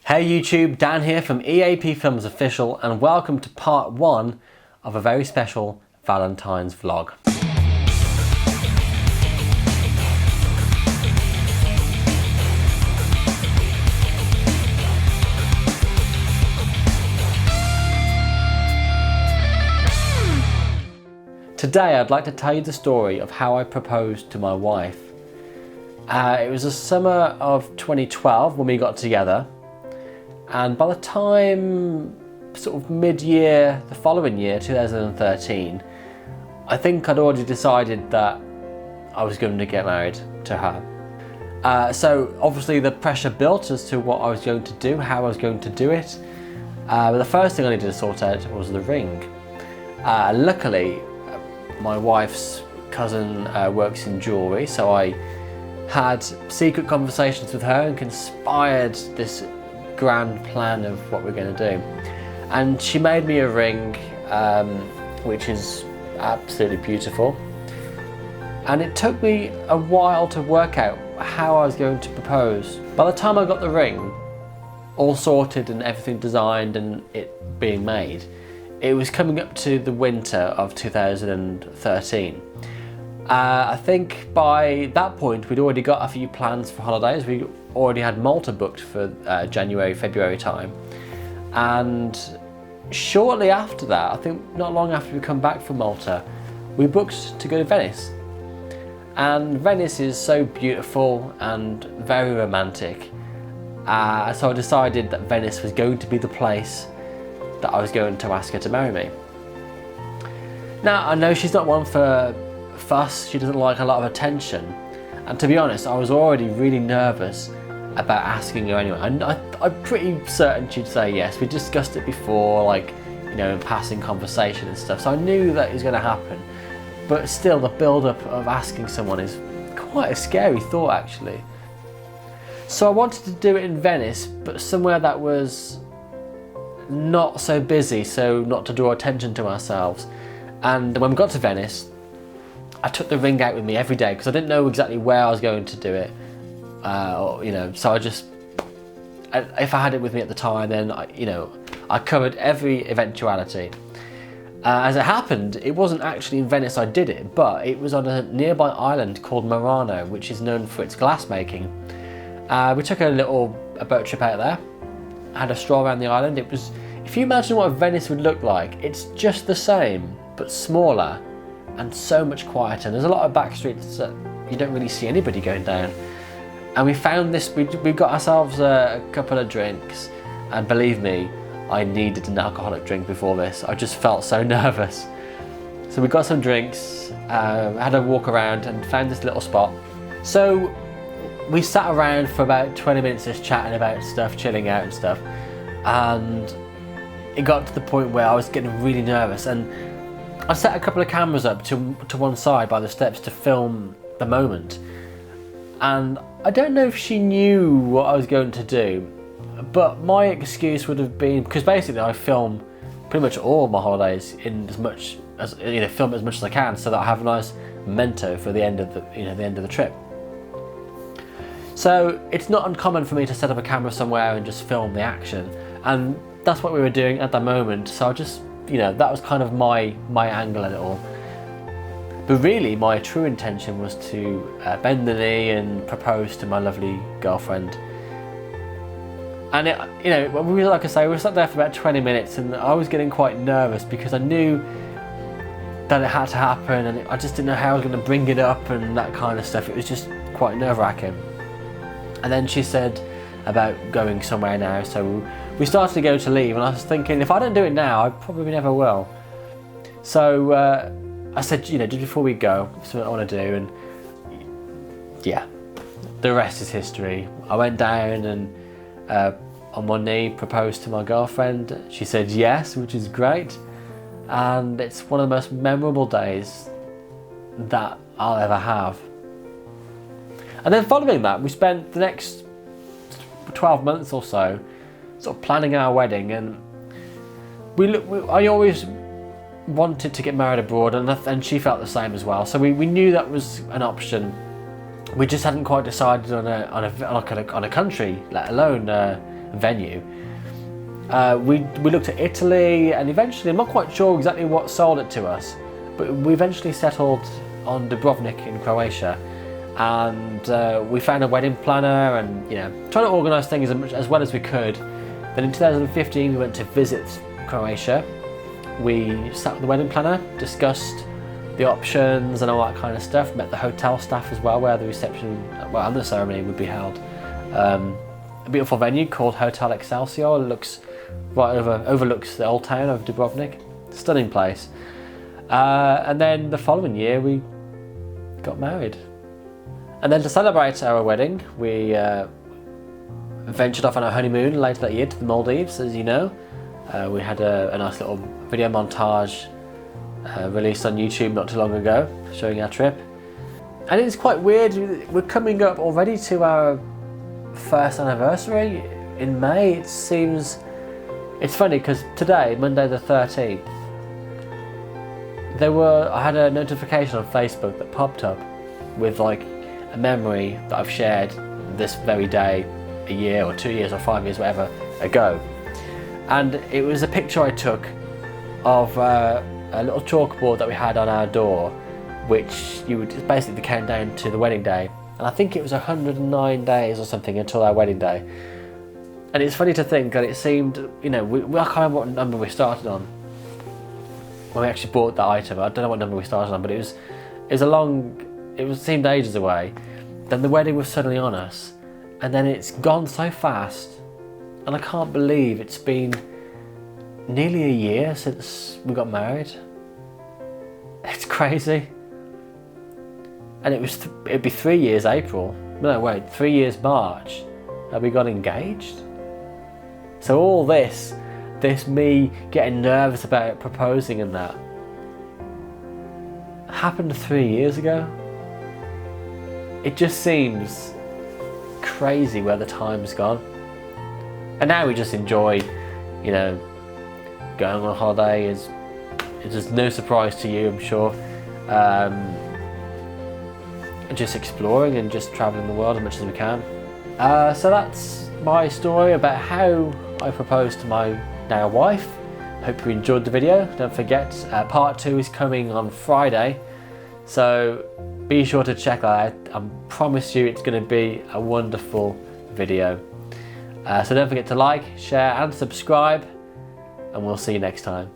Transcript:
Hey YouTube, Dan here from EAPFilmsOfficial and welcome to part 1 of a very special Valentine's vlog. Today I'd like to tell you the story of how I proposed to my wife. It was the summer of 2012 when we got together. And by the time sort of mid-year, the following year, 2013, I think I'd already decided that I was going to get married to her. So obviously the pressure built as to what I was going to do, how I was going to do it. But the first thing I needed to sort out was the ring. Luckily, my wife's cousin works in jewellery, so I had secret conversations with her and conspired this grand plan of what we're going to do, and she made me a ring which is absolutely beautiful, and it took me a while to work out how I was going to propose. By the time I got the ring all sorted and everything designed and it being made, it was coming up to the winter of 2013. I think by that point we'd already got a few plans for holidays. We already had Malta booked for January, February time, and shortly after that, I think not long after we come back from Malta, we booked to go to Venice. And Venice is so beautiful and very romantic, so I decided that Venice was going to be the place that I was going to ask her to marry me. Now I know she's not one for fuss, she doesn't like a lot of attention, and to be honest I was already really nervous about asking her anyway. I'm pretty certain she'd say yes. We discussed it before, like, you know, in passing conversation and stuff, so I knew that it was going to happen, but still the build-up of asking someone is quite a scary thought actually. So I wanted to do it in Venice, but somewhere that was not so busy, so not to draw attention to ourselves. And when we got to Venice, I took the ring out with me every day because I didn't know exactly where I was going to do it, you know. So if I had it with me at the time, then I covered every eventuality. As it happened, it wasn't actually in Venice I did it, but it was on a nearby island called Murano, which is known for its glass making. We took a boat trip out there, had a stroll around the island. It was, if you imagine what Venice would look like, it's just the same but smaller and so much quieter. There's a lot of back streets that you don't really see anybody going down. And we found this, we got ourselves a couple of drinks, and believe me, I needed an alcoholic drink before this. I just felt so nervous. So we got some drinks, had a walk around and found this little spot. So we sat around for about 20 minutes just chatting about stuff, chilling out and stuff, and it got to the point where I was getting really nervous, and I set a couple of cameras up to one side by the steps to film the moment. And I don't know if she knew what I was going to do, but my excuse would have been, because basically I film pretty much all my holidays in as much as, film as much as I can, so that I have a nice memento for the end of the end of the trip. So it's not uncommon for me to set up a camera somewhere and just film the action, and that's what we were doing at the moment. So I just, that was kind of my angle at it all. But really my true intention was to bend the knee and propose to my lovely girlfriend. And like I say, we sat there for about 20 minutes and I was getting quite nervous because I knew that it had to happen, and I just didn't know how I was going to bring it up and that kind of stuff. It was just quite nerve-wracking. And then she said about going somewhere now, so we started to go to leave, and I was thinking, if I don't do it now, I probably never will. So I said, just before we go, something I want to do, and yeah, the rest is history. I went down and on one knee proposed to my girlfriend. She said yes, which is great, and it's one of the most memorable days that I'll ever have. And then following that, we spent the next 12 months or so sort of planning our wedding, and I always wanted to get married abroad, and she felt the same as well. So we knew that was an option. We just hadn't quite decided on a country, let alone venue. We looked at Italy, and eventually, I'm not quite sure exactly what sold it to us, but we eventually settled on Dubrovnik in Croatia, and we found a wedding planner, and trying to organise things as well as we could. Then in 2015 we went to visit Croatia. We sat with the wedding planner, discussed the options and all that kind of stuff, met the hotel staff as well, where the reception, and the ceremony would be held. A beautiful venue called Hotel Excelsior. It looks overlooks the old town of Dubrovnik. Stunning place. And then the following year we got married. And then to celebrate our wedding, we ventured off on our honeymoon later that year to the Maldives, as you know. We had a nice little video montage released on YouTube not too long ago, showing our trip. And it's quite weird, we're coming up already to our first anniversary in May. It's funny because today, Monday the 13th, I had a notification on Facebook that popped up with like a memory that I've shared this very day, a year or 2 years or 5 years, whatever, ago. And it was a picture I took of a little chalkboard that we had on our door, which you would basically count down to the wedding day. And I think it was 109 days or something until our wedding day. And it's funny to think that it seemed, I can't remember what number we started on when we actually bought that item. I don't know what number we started on, but it seemed ages away. Then the wedding was suddenly on us, and then it's gone so fast. And I can't believe it's been nearly a year since we got married. It's crazy. And it'd be 3 years April. No, wait, 3 years March that we got engaged. So all this me getting nervous about proposing and that happened 3 years ago. It just seems crazy where the time's gone. And now we just enjoy, going on holiday. It's just no surprise to you, I'm sure. Just exploring and just travelling the world as much as we can. So that's my story about how I proposed to my now wife. Hope you enjoyed the video. Don't forget, part 2 is coming on Friday, so be sure to check that out. I promise you it's going to be a wonderful video. So don't forget to like, share and subscribe, and we'll see you next time.